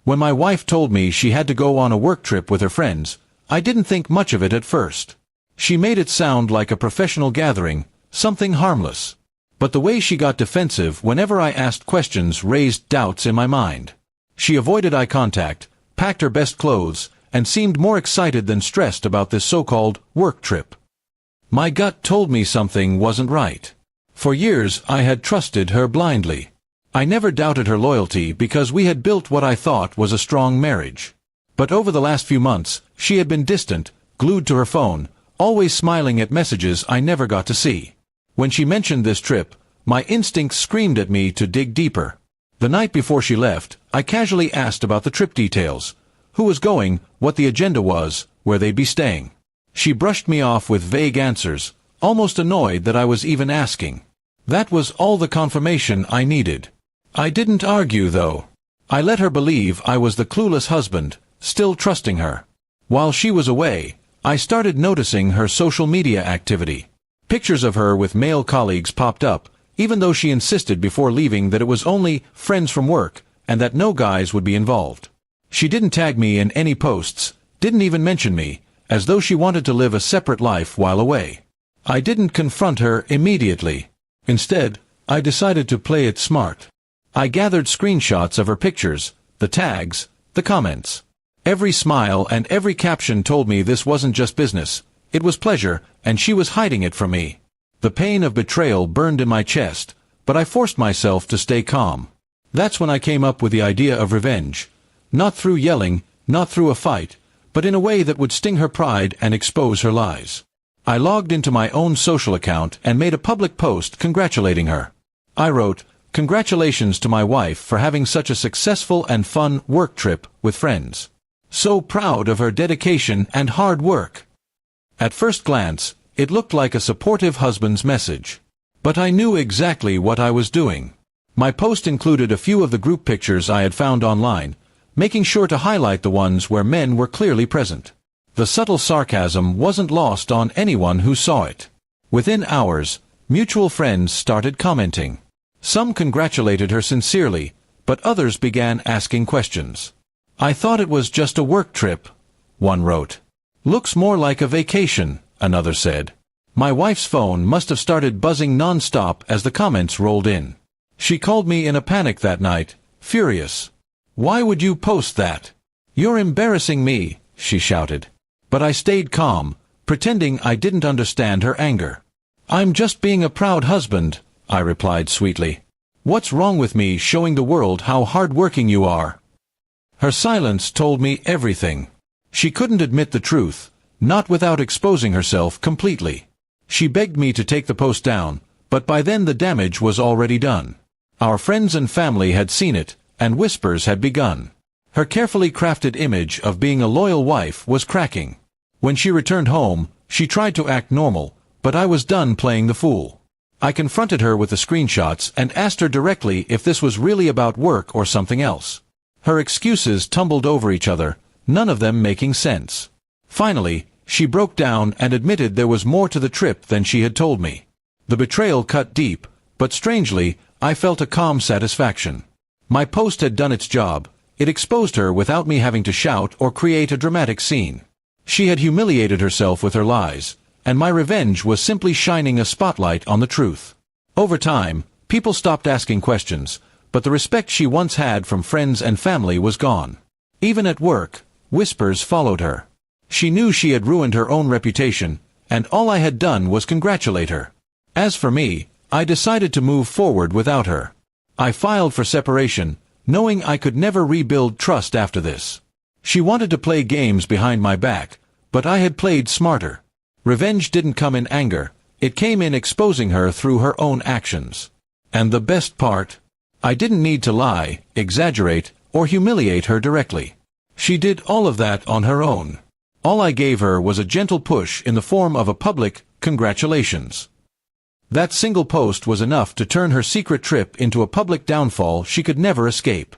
When my wife told me she had to go on a work trip with her friends, I didn't think much of it at first. She made it sound like a professional gathering, something harmless. But the way she got defensive whenever I asked questions raised doubts in my mind. She avoided eye contact, packed her best clothes, and seemed more excited than stressed about this so-called work trip. My gut told me something wasn't right. For years I had trusted her blindly. I never doubted her loyalty because we had built what I thought was a strong marriage. But over the last few months, she had been distant, glued to her phone, always smiling at messages I never got to see. When she mentioned this trip, my instincts screamed at me to dig deeper. The night before she left, I casually asked about the trip details. Who was going, what the agenda was, where they'd be staying. She brushed me off with vague answers, almost annoyed that I was even asking. That was all the confirmation I needed. I didn't argue, though. I let her believe I was the clueless husband, still trusting her. While she was away, I started noticing her social media activity. Pictures of her with male colleagues popped up, even though she insisted before leaving that it was only friends from work, and that no guys would be involved. She didn't tag me in any posts, didn't even mention me, as though she wanted to live a separate life while away. I didn't confront her immediately. Instead, I decided to play it smart. I gathered screenshots of her pictures, the tags, the comments. Every smile and every caption told me this wasn't just business, it was pleasure, and she was hiding it from me. The pain of betrayal burned in my chest, but I forced myself to stay calm. That's when I came up with the idea of revenge. Not through yelling, not through a fight, but in a way that would sting her pride and expose her lies. I logged into my own social account and made a public post congratulating her. I wrote, "Congratulations to my wife for having such a successful and fun work trip with friends. So proud of her dedication and hard work." At first glance, it looked like a supportive husband's message. But I knew exactly what I was doing. My post included a few of the group pictures I had found online, making sure to highlight the ones where men were clearly present. The subtle sarcasm wasn't lost on anyone who saw it. Within hours, mutual friends started commenting. Some congratulated her sincerely, but others began asking questions. "I thought it was just a work trip," one wrote. "Looks more like a vacation," another said. My wife's phone must have started buzzing non-stop as the comments rolled in. She called me in a panic that night, furious. "Why would you post that? You're embarrassing me," she shouted. But I stayed calm, pretending I didn't understand her anger. "I'm just being a proud husband," I replied sweetly. "What's wrong with me showing the world how hard-working you are?" Her silence told me everything. She couldn't admit the truth, not without exposing herself completely. She begged me to take the post down, but by then the damage was already done. Our friends and family had seen it, and whispers had begun. Her carefully crafted image of being a loyal wife was cracking. When she returned home, she tried to act normal, but I was done playing the fool. I confronted her with the screenshots and asked her directly if this was really about work or something else. Her excuses tumbled over each other, none of them making sense. Finally, she broke down and admitted there was more to the trip than she had told me. The betrayal cut deep, but strangely, I felt a calm satisfaction. My post had done its job. It exposed her without me having to shout or create a dramatic scene. She had humiliated herself with her lies, and my revenge was simply shining a spotlight on the truth. Over time, people stopped asking questions, but the respect she once had from friends and family was gone. Even at work, whispers followed her. She knew she had ruined her own reputation, and all I had done was congratulate her. As for me, I decided to move forward without her. I filed for separation, knowing I could never rebuild trust after this. She wanted to play games behind my back, but I had played smarter. Revenge didn't come in anger, it came in exposing her through her own actions. And the best part? I didn't need to lie, exaggerate, or humiliate her directly. She did all of that on her own. All I gave her was a gentle push in the form of a public congratulations. That single post was enough to turn her secret trip into a public downfall she could never escape.